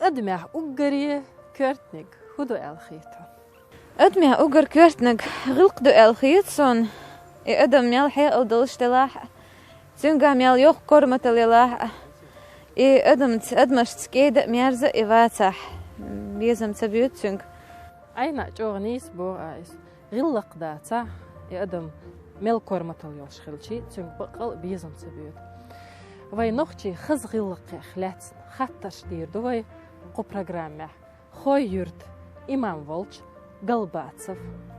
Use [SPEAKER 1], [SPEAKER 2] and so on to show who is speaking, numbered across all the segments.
[SPEAKER 1] أدمع أجري كرتنج هدو الخيطة
[SPEAKER 2] أدمع أجر كرتنج غلق دو الخيطون أدم ميال حيل دلش تلاح تنجا ميال يوخ كرمة تلاح أدمش تكيد ميرزة إفاتح بيزم تبيوت تنج
[SPEAKER 1] أين جورنيس بو آيس غلق داتا أدم ميل كرمة تليوش خلشي تنج بقل بيزم تبيوت وای نخچی خز غلق خلات خطش دیر دوای قو برنامه خوی یورد ایمان ولچ قلباتسف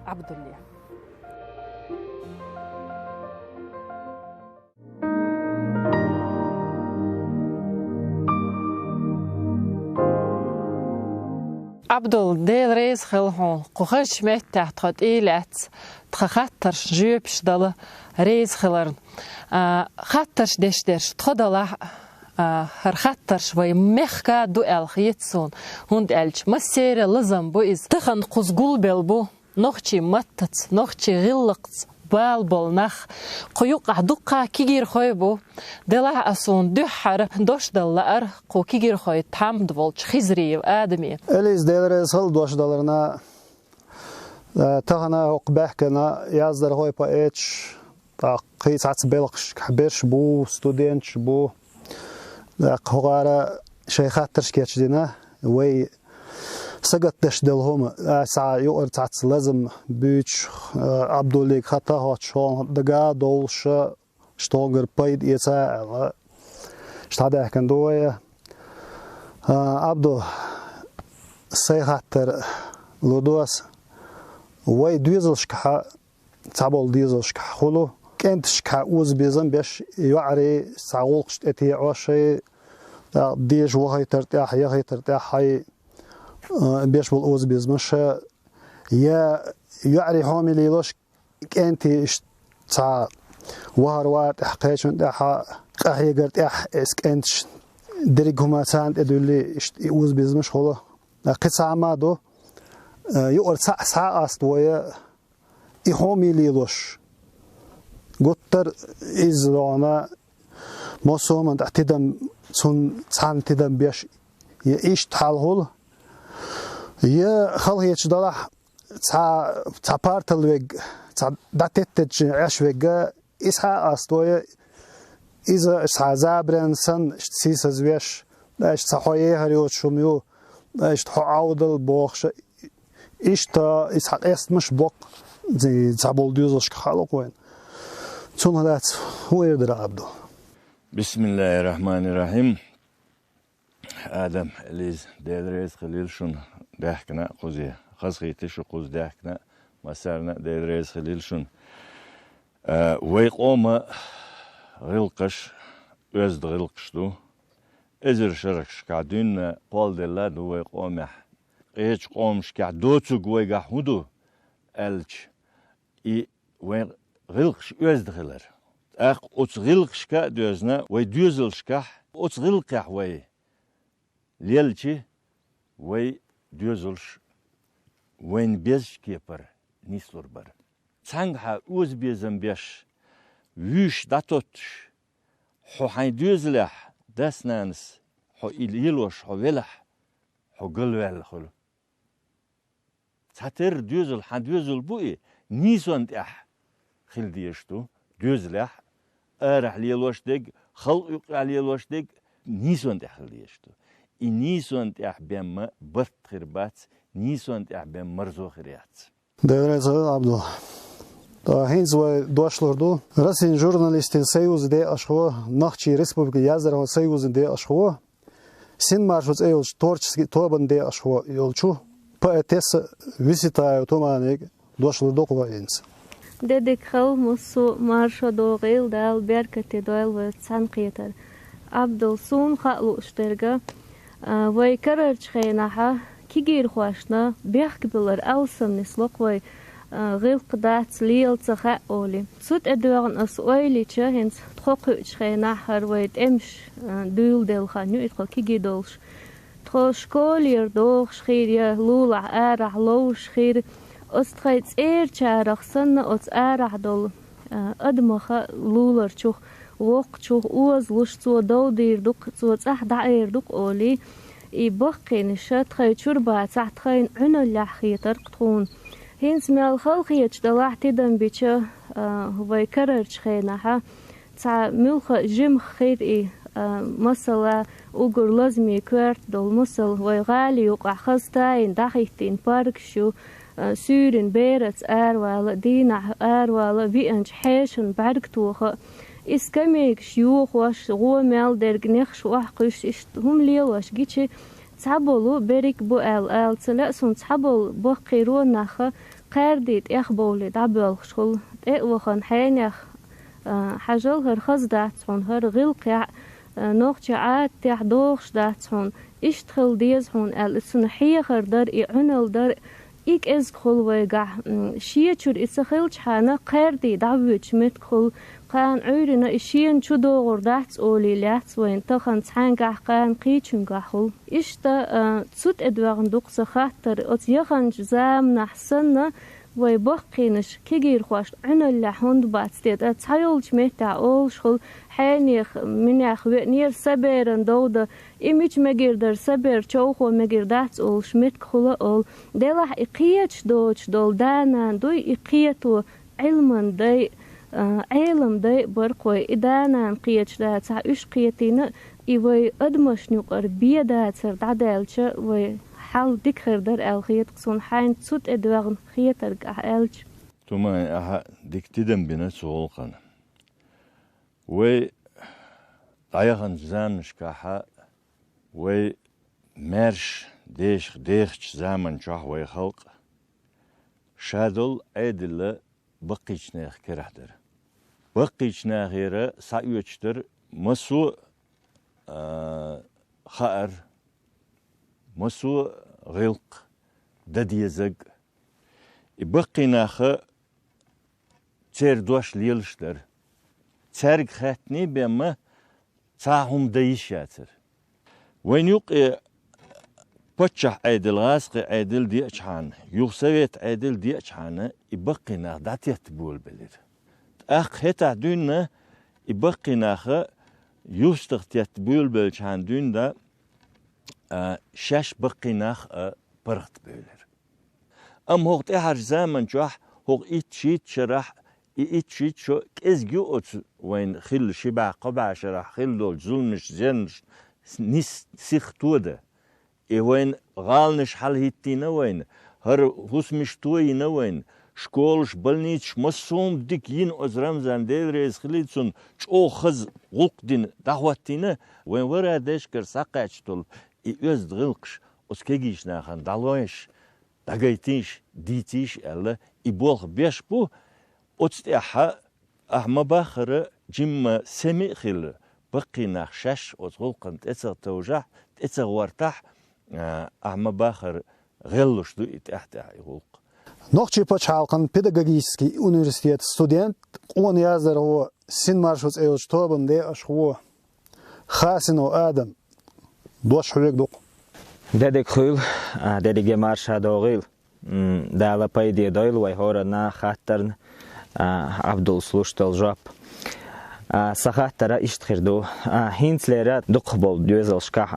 [SPEAKER 1] عبدالله عبدال دل رئیس خلهم قخش مت تحت خد ایلات تخطرش جیبش دل رئیس خلرن خطرش دشترش تخدله هر خطرش وی مخکا دو الخیتسون هند الچ مسیر لازم بو از تخن قزگول بل بو نخچی متت نخچی غلقت بال نخ قيوق عدقة كيجير خوي بو دلع أصون دحر دوش دلار قو كيجير خوي تام دولش خزري وآدمي
[SPEAKER 3] إليز دلرز هل دوش دلرنا تهنا قبحكنا يازدر خوي بايتش قيس عتس بلقش كحبرش بو ستودنتش بو قهارة شيخات ترشكيتش دينا وي سقط دلهم ساعة يقرأ عتس لازم بيتش عبدالله خطا هاتشون دقا دولش شتونجر بايد يسا شتاده كان دوية عبدو سيخاتر لودوس وي دويزلش كحا تعبول ديزلش كحولو كنتش كأوز بيزن بيش يعري ساقولش اتي عوشي ديش وهي ترتاح يهي ترتاح هاي بيش بالأوز بيزمش يا يعري حامي ليلوش كنتي تا وهر وارد احقايشون تاحا قاهي قرت اح اسكنتش دريق هما ساند ادولي اوز بيزمش خلو قصة عمادو يقول ساعة استوية حامي ليلوش قطر إزلانا مصوما تحتدم سن سان تدم بيش يعيش تحالهول يا خليه يشدلح تا بارتل ويج تا داتتج عش ويجا إسها أستوية إذا إسها زابرن سن سيس زويش إيش تحويه هريوت شوميو إيش تحاودل بوخش إيش تا إسها إست مش بوق زي تابول ديوزش كخالق وين شون هذا هو يقدر عبده
[SPEAKER 4] بسم الله الرحمن الرحيم آدم ليز ديدريز خليل شون دهكنا قوزي خزخيتش قوز دهكنا مسارنا ديدريز خليل شون ويقوم غلقش özd غلقشتو ازر شركش قاعدين قول دلاد ويقوم ايش قومش قاعدوتو قويقا حودو الج اي وين غلقش özd غلر اخ اوت غلقشكا دوزنا وي دوزلشكا اوت غلقح وي ليلچي وي دوزلش وين بيز كيبر نيسلور بر تانغها اوز بيزم بيش ويش داتوتش حو حين دوزلح دسنانس حو إليلوش حو ولح حو قلوال خلو تاتر دوزل حان دوزل بوئي نيسوند اح خل ديشتو دوزلح ارح ليلوش ديگ خلق يقع ليلوش ديگ نيسوند اح خل ديشتو نيسوند اح بيم بط خربات نيسوند اح بيم مرزو خريات
[SPEAKER 3] ديريز عبدو هينز دوشلوردو رسين جورناليستين سيوز دي اشخو نخشي ريسبوبليكا يازر سيوز دي اشخو سين مارشوت ايلش تورчески тобан دي اشخو يولчу поэтесса виситаю томанег дошлордо куваинс
[SPEAKER 5] ديك خل مسو مارشو دوغيل دال بركتي دويل وتسانقيتر عبدل سون خلو اشترغا وي كررچ خيناها كيغير خواشنا بيخ بلر اوسم نسلوق وي غيل قدات ليل تخا اولي سوت ادورن اس اويلي تشهنس تخوق خيناها ويت امش دول دل خانيو اتخو كيغي دولش تخو شكولير دوغ شخير لولا ارح لو شخير استخيت چارخ سن اوت ارح دول ادمخ لولر چوخ وق چوخ اوز لوش تو دو دير دوق تو صح داير دوق اولي بقين الشتخي شربة تحتخين عنا اللحخي ترقطون هينس مال خلقي دلاح تدم بيتش هو يكرر خينها تاع ملخ جيم خير مثلا أقول لازم يكرت دول مثل ويغالي يقع خستين دخيتين بارك شو سورين بيرت أروال دينا أروال بينج حيشن بركتوخ إسكميك شيوخ واش غومال درج نخش وحقش هم ليواش جيتشي تعبولو بريك بو ال تلأسون تعبول بقيرون نخ قرديت إخبولي دعبول شغل إقوخن حينيخ حاجل هر خزداتون هر غلقع نوخش عاد تح دوخش داتون اشتخل ديزهون السنحية خردر إعنل در إيك إزخل ويقع شيئتشور إسخيل شحانا قردي دعويتش متخل قان عيرنا إشيان شو دوغر داتس أولي لاتس وين تخن تحانقع قان قيتشن قحل إشتا تسوت إدواغن دوقس خاطر أتيخن جزام نحسن ويبقينش كيجير خوش عنا اللي هند باتستيد تحيولش متع أول شغل حانيخ منيخ نير سبيرن دودا إميج مجردر سبير شوخو مجردات أول شمت خلا أول دلح إقيتش دوتش دول دانان دوي إقيتو علما داي علم داي برقوي إدانان قيتش دا تع إش قيتينا إيوي أدمش نقر بيدا تر دعدالش وي حال ديك خردر الخيط قصون حين تسوت ادواغن خيطر قاعلج
[SPEAKER 4] توما اها ديك تدم بنا سوقنا و دايغن زامش كاحا و مرش ديش زامن شاه و خلق شادل عدل بقيشناخ كرهدر بقيشناخ غير سايوچتر مسو خائر مسو غلق دديزق بقيناخ تير دوش ليلشتر ترق خاتني بما تاهم ديشاتر وين يوقع بتشح عدل غاسق عدل دي اشحان يوسويت عدل دي اشحان يبقيناخ داتيت بول بلد اخ هتا دون يبقيناخ يوستغتيت بول بلشان دون دا شاش بقيناخ برغت بولر هوغت إحر زامن جوح هوغ إتشيت شرح إتشيت شو كإزجو أت وين خل شبع قبع شرح خلو الظلمش زنش نس سيخ توده وين غالنش حل هيتينا وين هر هوسمش توينا وين شكولش بلنيتش مسوم ديك ين أزرام زندل ريز خليتسون شو خز غلق دين دعوتينا وين ورا دشكر ساقعش طول إيز دغلقش أسكيجيش ناخن دالويش دقيتيش ديتيش ألا إبولخ بيش بو أتستيحا أحما باخر جيم سمي خيل بقي ناخشاش أتغلقن تأثر توجح تأثر ورتاح أحما باخر غلوش دو إتأحتاح يغلق
[SPEAKER 3] Ногчи почалкан педагогический университет студент он язер هو سن маршрут эйлштобен де ашху хасино адам دوش حريك دوق
[SPEAKER 6] دادك خيل دادك مارش هدوغيل دالا بايدي دويل ويهورنا خاطرن عبدل سلوشتل جاب سخاطر اشتخردو هينتلرا دقبول دوزل شكاح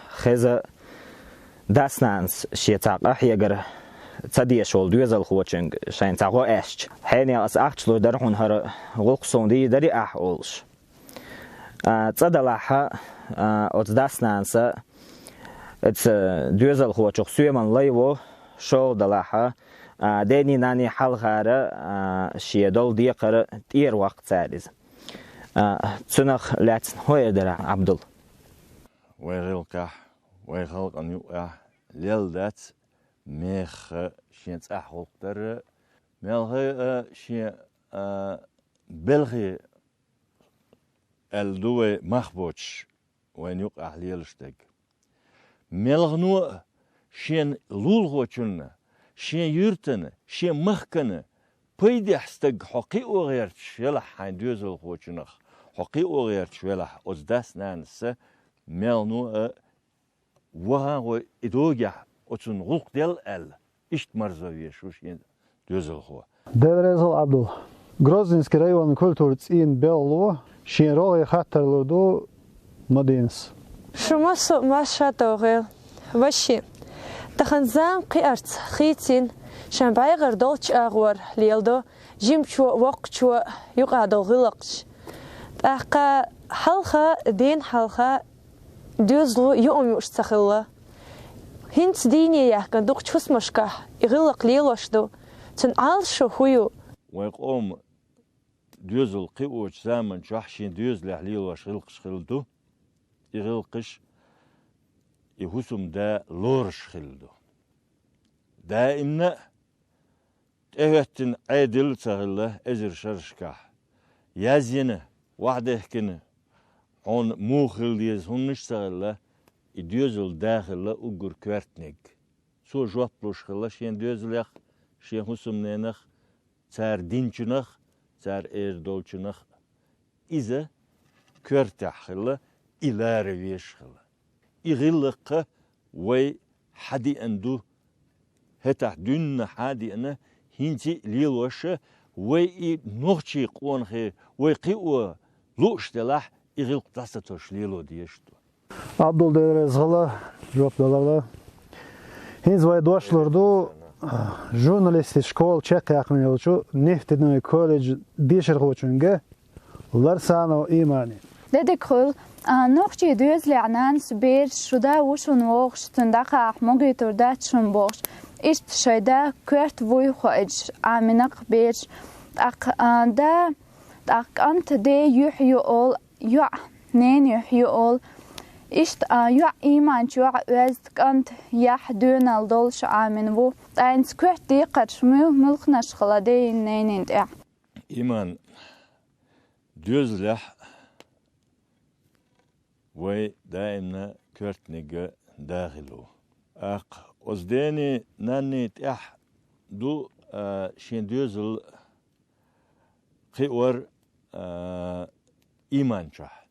[SPEAKER 6] خزا داسنانس شيتاق احيغر تصديش ول دوزل خوچنگ شاين تاغو اشچ هيني اس اختلو درهون هر غلقسون دي دري اح اولش تصدلاها от даснаанса it's دوزل خوچق سويمن ليو شو دلاها دني ناني حلغاره شيدول ديقر تير وقت سادز تنخ لاتن هو در عبدل
[SPEAKER 4] ويغلق ويغلق ان يوقع ليلدات ميخ شينت احوق در ملغي شي بلغي الدوي مخبوش وين يوقع ليلشتك ملغنو شين لولغوچن شين يرتن شين مخكن بيدي حستق حقي وغيرت شلح حين دوزل خوچنخ حقي وغيرت شلح ازداس نانس ملنو وها ادوجا اوتن غلق ديال ال اشت مرزويه شو شين دوزل خو
[SPEAKER 3] Деврезл Абдул Грозненский район культуры ин Белло شين روغي خاطر لدو مدينس
[SPEAKER 1] شو مسو ماشا توغيل
[SPEAKER 7] وشي تخنزان قيرت خيتين شان بايغر دولتش أغور ليلدو جيمشو وقتشو يقعدو غلقش أحقا حلقة دين حلقة دوزلو يوم يشتخلو هنت ديني يحكن دوق تشوس مشكا يغلق ليلوشدو تن عالشو هيو
[SPEAKER 4] ويقوم دوزل قيوش زمن شحشين دوزل ليلوش غلقش خلدو يغلقش يهوسم دا لورش خلدو دا إن تهتن عادل تغلى أزر شرشكح يازينه واحدة كنه عن موخل ديز هنش تغلى يدوزل داخل أجر كوارتنج سو جواب بلوش خلا شين دوزل يخ شين هوسم نينخ تار دينچنخ تار دولچنخ إذا كوارتح خلا إلى رويش خلا يغلق وي حدي أندو هتح دون حدي أنا هنتي ليلوش وي نوخشي قوان خي وي قيو لوش دلاح يغلق تستوش ليلو ديشتو
[SPEAKER 3] عبدال ديرزغلا جواب دلالا هنز وي دوشلردو журналисти школ чек яқынелчу нефтяной колледж дишер хочунга ларсано имани
[SPEAKER 8] لدكل نوخشي دوز لعنان سبير شدا وشون وخش تندقى موجي تردات شنبوش إشت شيدا كرت وي خواج عمنق بيش دا أنت دي يحيو أول يع نين يحيو أول إشت يع إيمان يع وزد أنت يحدون الدولش عمن وو أنت كرت دي قرشمو ملخناش خلادي نين إنت
[SPEAKER 4] إيمان دوز لح وي دائما كرتنيجا داخلو أصداني ناني تأح دو شين دوزل خيور إيمان شح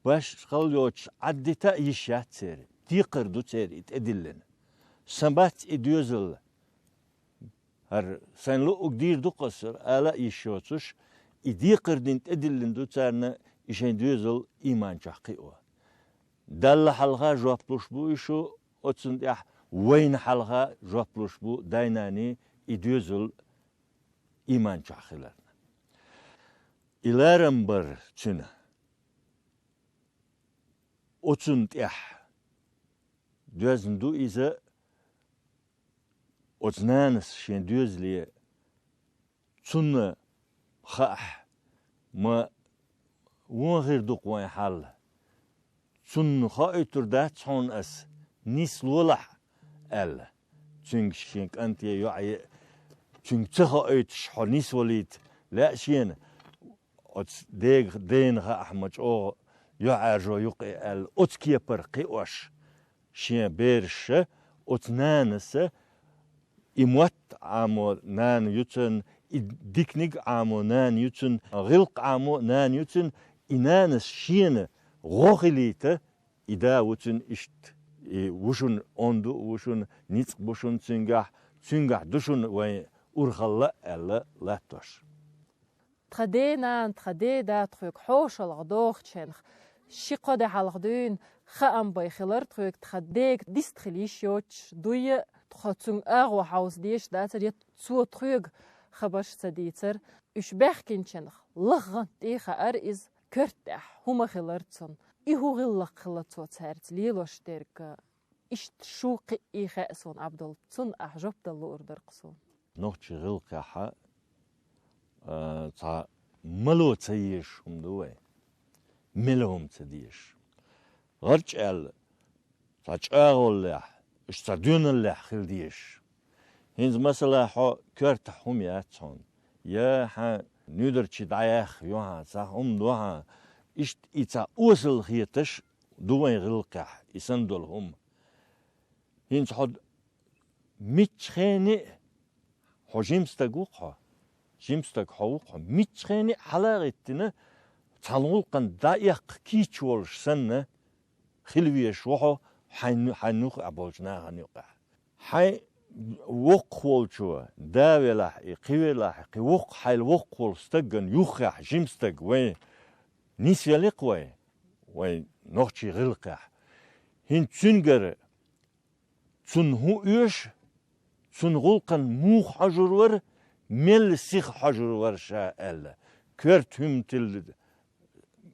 [SPEAKER 4] باش خلوش عدتا يشات سير تيقر دو سير يتأدلن سنبات إدوزل هر سنلو أقدير دو قصر ألا يشوتش إديقر دين تأدلن دو سارنا إشين دوزل إيمان شح قيوة دل حلقة جواب بلوش بو إشو أتسند إح وين حلقة جواب بلوش بو دايناني إدوزل إيمان شح خلالنا إلارم بر تشنا أتسند إح دوزن دو إذا أتنانس شين دوزلي تسنة خاح ما وون غير دوق وين حال تسنة خايتر دا تسون أس نيس لولح ألا تنك شينك أنت يعي تنك تخايت شحو نيس وليت لا شين ديغ دين غا أحمد أو يعرجو يقي ال أتكي برقي وش شين بيرش أتنانس إموت عامو نان يتن ديكنيك عامو نان يتن غلق عامو نان يتن إنانس شين غوغليته إدا وتن إشت وشون أندو وشون نيتق بوشون تنجح دوشون وين أرخلا ألا لاتوش
[SPEAKER 1] تخديدا تخوك حوش الغدوخ تشنخ شقد حلقدون خام بيخلر تخوك تخديك ديست خليشيوتش دوي تخوتون أغو حوز ديش داتر يتسو تخوك خبش سديتر إش بحكين تشنخ لغن تيخا أرئز كرتح هما خلرتون إيهو غلق خلطو تهرت ليلوش ديرك إشت شوقي إيخاسون عبدال تون أحجب دلو أردر قصون
[SPEAKER 4] نوخشي غلق حا تا ملو تيش هم دوي ملهم تديش غرج ال تا تشاغل لح اشتدون اللح خلديش هنز مثلا حا كرت هم ياتون يا ها نودر تشي دايخ يوها صح دوها إشت إتا أوصل خيتش دوين غلقح يسندلهم هنز حد ميتشخيني حو جيمستاقوقها جيمستاق حوقها ميتشخيني حلاغتنا تلغلقن دايق كيتشولش سنة خلويش وحو حنوخ أبوجناها نيقح حي وقولشوا داولاح قيولاح قوق حيل وقول استجن يوخح جيمستاق وين نيسياليق وين نوخشي غلقح هن تسنجر تون هو إيش تون غلقن موخ حجر مل سيخ حجر شاء الله كرت هم تل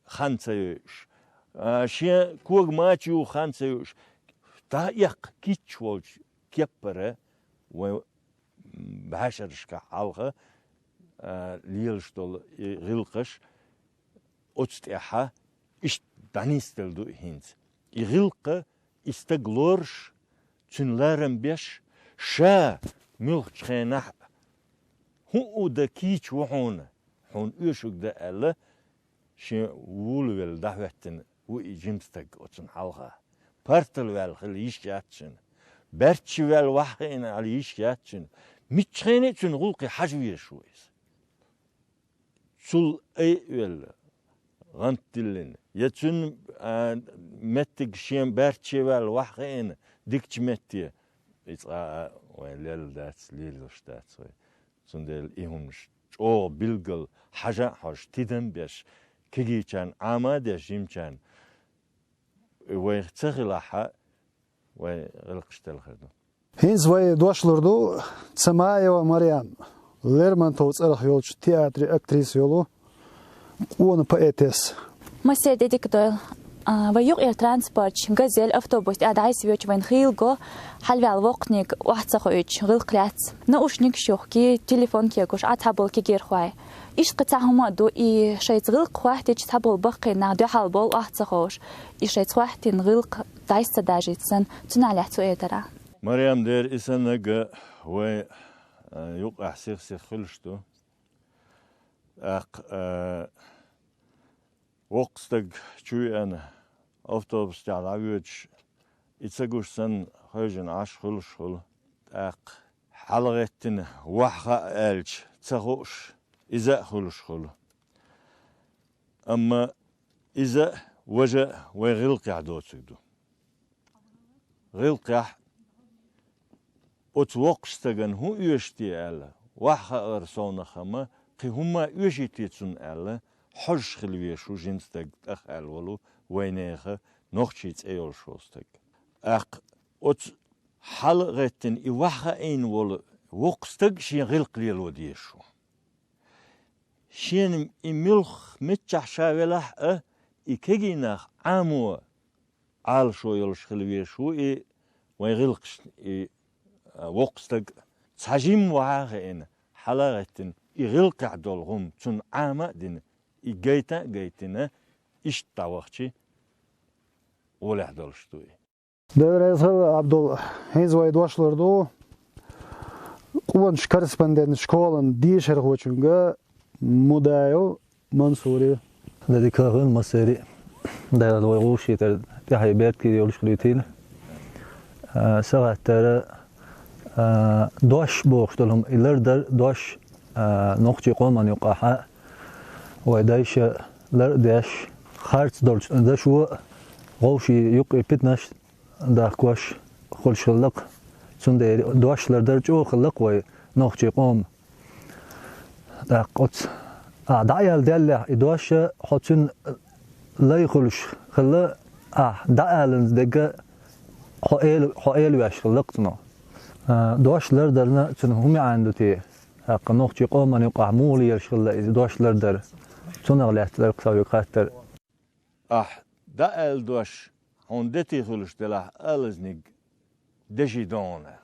[SPEAKER 4] خمسة يوش شيء كوغ ماتيو خمسة يوش تا يق كيتش والش كيبره و بعشرش كحلقة ليلشتول غلقش أتستيحة إش دانيستل دو هينز غلقة استغلورش تنلارن بيش شا ملخ تخينح هو دا كيتش وحون حون يوشك دا ألا شي وولويل دعوتن وإجمستك أتن حلقة بارتل ويل خلي يشياتشن برتشي ويل وحين على يشياتشن متخيني تن غلقي حجوية شويس سول أي ويل غنتلين يتن متك شيم برتشي ويل وحين ديكش متي إتقا ويل داتس ليلوش داتس سندل إيهمش أو بيلغل حاجة حاج تيدم بيش كيجي كان عماد جيم ويختغلها ويغلقشتل خدو
[SPEAKER 3] هينز وي دوشلردو تسمايا ومريم ليرمونتوس الخيولش تياتري اكتريس يولو قون بايتس
[SPEAKER 9] مسير ديديك دويل ويوغ ترانسبورت غازيل автобус ادايس ويوچ وين خيلغو حلوال وقتنيك واحتسخويچ غلقلات نوشنيك شوخكي تليفون كيغوش اتابل كيغير خواي إيش قطعهما دو إي شيء غلق واحد تابل بقي نادو حالبول أحتسخوش إيش شيء واحد غلق دايس داجيتسن تنالح تؤيدرا
[SPEAKER 4] مريم دير إسنغ و يوق أحسيخ خلشتو وقتك شوي أنا أفتوبس تعلعوش إتساقوش سن خيجن عش خلش خل حلقتن وحقا ألج تساقوش إذا خلش خل أما إذا وجه وغلقع دوتسكدو غلقع أتوقستغن هو يشتي ألا وحقا أرسونا خما قي هما يشتيتسون ألا حج خلوية شو جنستك أخ ألولو وينيخ نوخشيتس أيول شوستك أت حلقتن إوحا أين ولو وقستك شين غلق ليلو ديشو شين إملخ متشح شاولح إكيجيناخ عامو عال شو يلش خلوية شو ويغلقش وقستك تحجيم وعاغين حلقتن إغلق دولهم تون عامة دين إجيتنا إيش تاوخشي ولا دولشتوي
[SPEAKER 3] دوريز عبدالله هينز وي دوشلردو قوان كورسبوندنت شكولن ديشر خوچونغا مودايو منصوري
[SPEAKER 10] داديكاغن مسيري دا لوغوشي تر تحي بيت كي يولش خليتين ساعات تر دوش بوختلهم إلردر دوش نقطي قومان يقاحا ويدايش لرداش خارج دولش دا شو غوشي يقي بيتناش دا كواش خلشلق سندي دوش لردر جو خلق وي نقطي قوم دا قط دعيال ديال دوش حطن لا يخلش خلا دعيال دقة حائل واش خلقتنا دوش لردرنا تنهم عنده تي حق نقطي قوم من يقع مولي يرشل دوش لردر تنغلت لرقصاوي قاتر
[SPEAKER 4] دعيال دوش هندتي خلش دلح ألزنق دشي دونه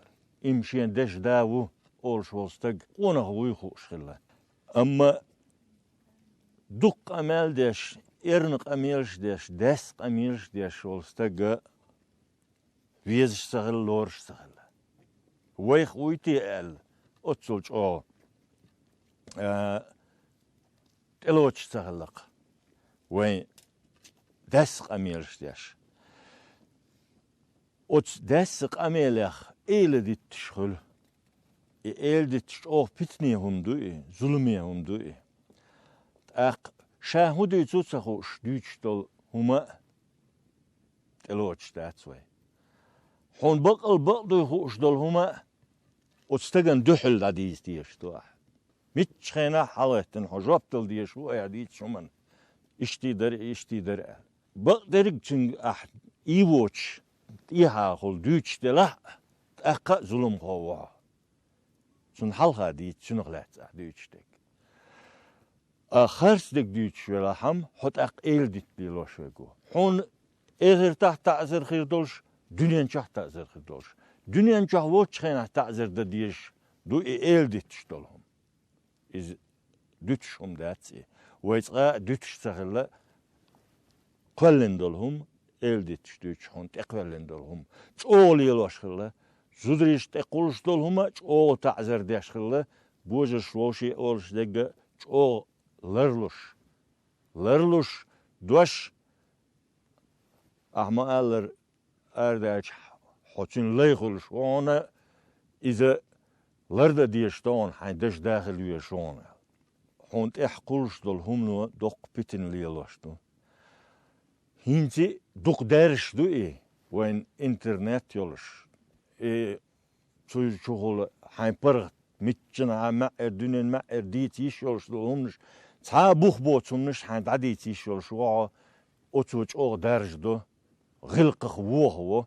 [SPEAKER 4] إمشين دش داو أولش وستق قونه ويخوش خلا أما دق أمال دش إرنق أميلش دش دسق أميلش دش وستق ويزش سغل لورش سغل ويخ ويتي أل أتسولش أو تلوش سغلق وين دسق أميلش دش أتس دسق أميلخ إيل دي تشخل إيل دي تش أو بتني هم دوي ظلمي هم دوي شاهدي تسخوش ديش دول هما تلوش داتسوي حون بقل خوش دول هما أتستغن دحل داديز ديش دواح متشخينا حالتن حجوبتل ديش هو يعديد شمن اشتي در بقدرك تنج إيووش إيها خل ديش دلح أقا ظلم قوة سن حلقة ديت سن غلات ديتشتك خرس دك ديتش ولا هم حط أق إيل ديت ليلوش ويقو حون إغير تحت تعزر خير دولش دنيا تحت تعزر خير دولش دنيا تحت ووتش خينا تعزر دا ديش دو إيل ديتش دولهم إز ديتش هم داتسي ويتقا ديتش سخلا قلن دولهم إيل ديتش ديتش حون تقبلن دولهم تقول يلوش خلا زودريش تقولش دولهم تقول تعزر ديش خلا بوجش ووشي أولش دقا تقول لرلوش دوش أحما ألر أرداش حوتين ليخلش وانا إذا لرد ديشتون حيدش داخل ويشون حونت إحقولش دولهم نو دوق بيتن ليلوشتو هينتي دوق دارش دو إيه وين إنترنت يولش إيه شغل حين برغت متجنا مع الدنيا مع ديتيش يولش دولهمش تا بوخ بوتسونش حين داديتيش يولش وا أتوج أو دارش دو غلق خوه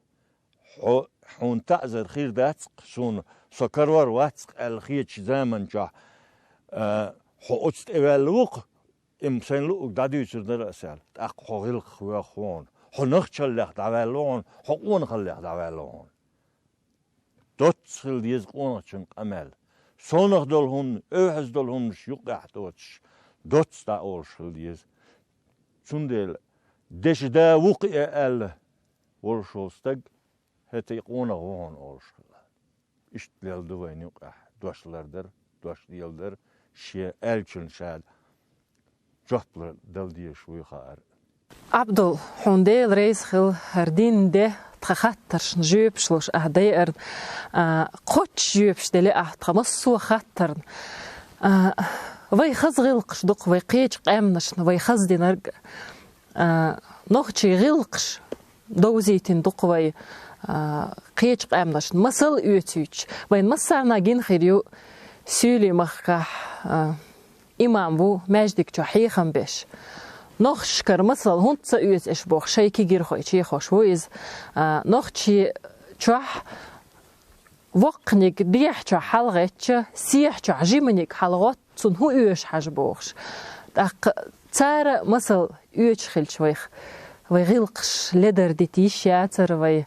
[SPEAKER 4] حون تعزر خير داتق سون سكرور واتق الخيتش زمن جا حو أتست إيوالوق إمسان لوق داديوتر درسال أق حو غلق خوه خوان حو نخشل لح دعوالون حو قونخل لح دعوالون دوتسخل ديز قونخشن قمال سونخ دولهن أوحز دولهن شيوق أحتوتش دوتس دا أولشل ديز سندل دش دا وقع ال ورشوستق هتا يقونا غوان أولشل إشت ليل دوين يقع دوشلردر دوش ديلدر شي ألشن شاد جوبلر دل دي شوي خار
[SPEAKER 1] عبدل حونديل ريس خل هردين ده تخطرش جيبشلوش أهدير قوتش جيبش دلي تخمصو خطرن وي خز غلقش دق وي قيج قامنش وي خز دي نرق نوخشي غلقش دوزيتين دق وي قيج قامنش مسل يوتيج وين مسعنا جين خيريو سيلي مخكح إمام بو ماجدك جحيخم بيش نخش كرمسل هنت سأيوز إشبوخ شيء كيجير خوي شيء خوش ويز نخشي جح وقنك ديح جح حلقة سيح جح جيمنك حلقات سن هو يوش حجبوخش تار مسل يوش خل شويخ ويغلقش لدر ديتيش ياتر وي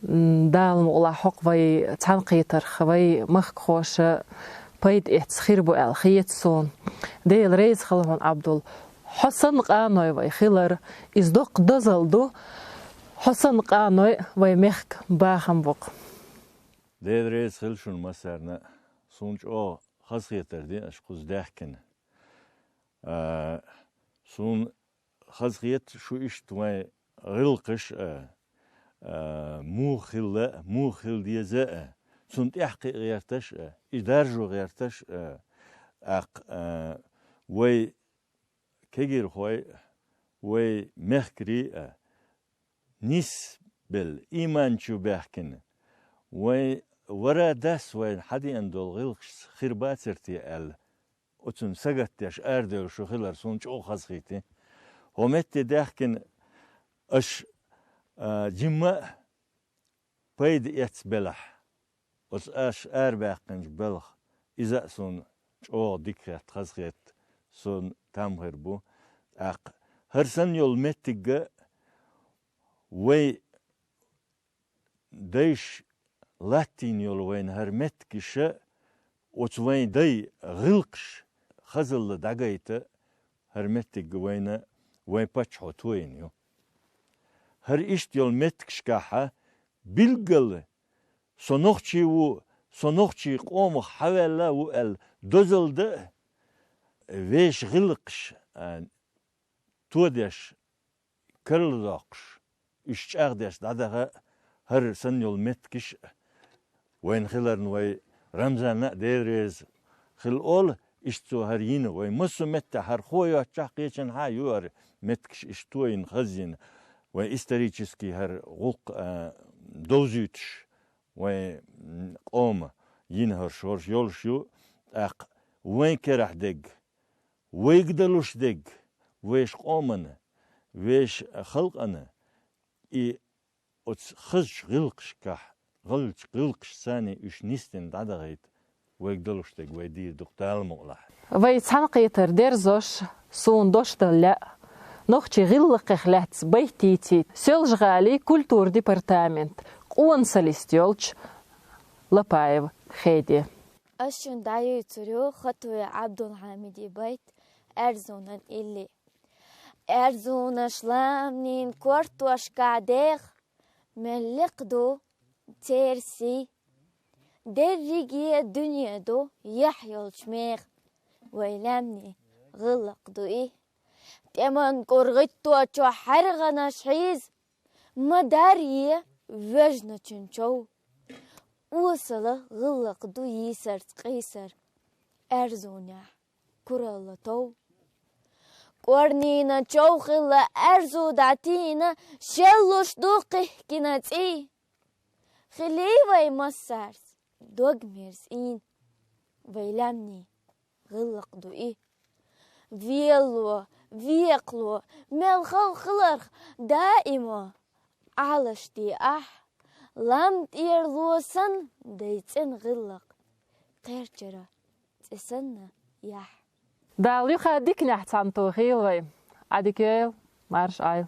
[SPEAKER 1] دال مغلا حق وي تنقيتر وي مخكوش بيد إتسخير بو الخيت سون ديل ريز خلهم عبدل حسن قانوي وي خيلر إزدوق دزل دو حسن قانوي وي مخك باخم بوق
[SPEAKER 4] ديل ريز خلشون مسارنا سونج او خزخيتر دي أشخص داخكن سون خزخيت شو إشت وي غلقش موخل ديزاء سون تحقي غيرتش إدارجو غيرتش وي كيجير خوي وي مخكري نيس بالإيمان شو بحكن وي ورا داس وين حدي اندول غلقش خربات سرتي ال أتون سجتش أردل شو خلر سونش أو خزخيتي همت دحكن أش جمع بيد يتبلح أس أش أربعكنج بلخ إذا سون أو ديكت خزخيت سون تامهر بو هرسن يول متجا وي ديش لاتين يول وين هرمتكشة وتوين دي غلقش خزل دقايته هرمتك وين باتش حوتوين يو هر إشت يول متكش كاحا بلغل صنوخشي قوم حوالا وال دوزل ده ويش غلقش تودش كرلداقش إشت أغدش دادها هر سن يول متكش وين خلرن وي رمزان ديريز خل أول إشتو هرين وي مسو متى هر خويا تحقيشن هايور متكش إشتوين خزين وي исторически هر غوق دوزيتش وي قوم ينهر شورش يولشو وين كرح دق ويقدلوش دق ويش قومنا ويش خلقنا إي خزش غلقش كح غلش قلقش ساني إش نستن دعدغيت ويقدلوشتك ويدير دقتال مغلح
[SPEAKER 1] وي تسانقيتر ديرزوش سون دوشتل لا نوختي غلق خلاتس بيتيتي سيلجغالي كولتور ديبارتامنت قوان ساليستيولش لبايف خيدي
[SPEAKER 11] أشون دايو تريو خطوة عبد الحميد بيت أرزونا إلي أرزونا شلامنين كورتوش قاديغ ملقدو تيرسي درجي الدنيا دو يحيول شميغ ويلامني غلقدو إيه تمن قرغتو أشو حرغنا شحيز مدارية وجنا چنچو وصل غلقدو يسر قيسر أرزونا كرالتو قرنينا چوخلا أرزو داتينا شلوش دوقه كناتي خليوي مسارس دوغ ميرسين ويلامني غلقدو إيه فيلو فيقلو ملخل خلرخ دائما علشتي لم تيرلوسن ديتن غلق قيرجرة تسنى يح
[SPEAKER 1] داليو خاديك نحت عن توخيل وي عديكيل مارش آيل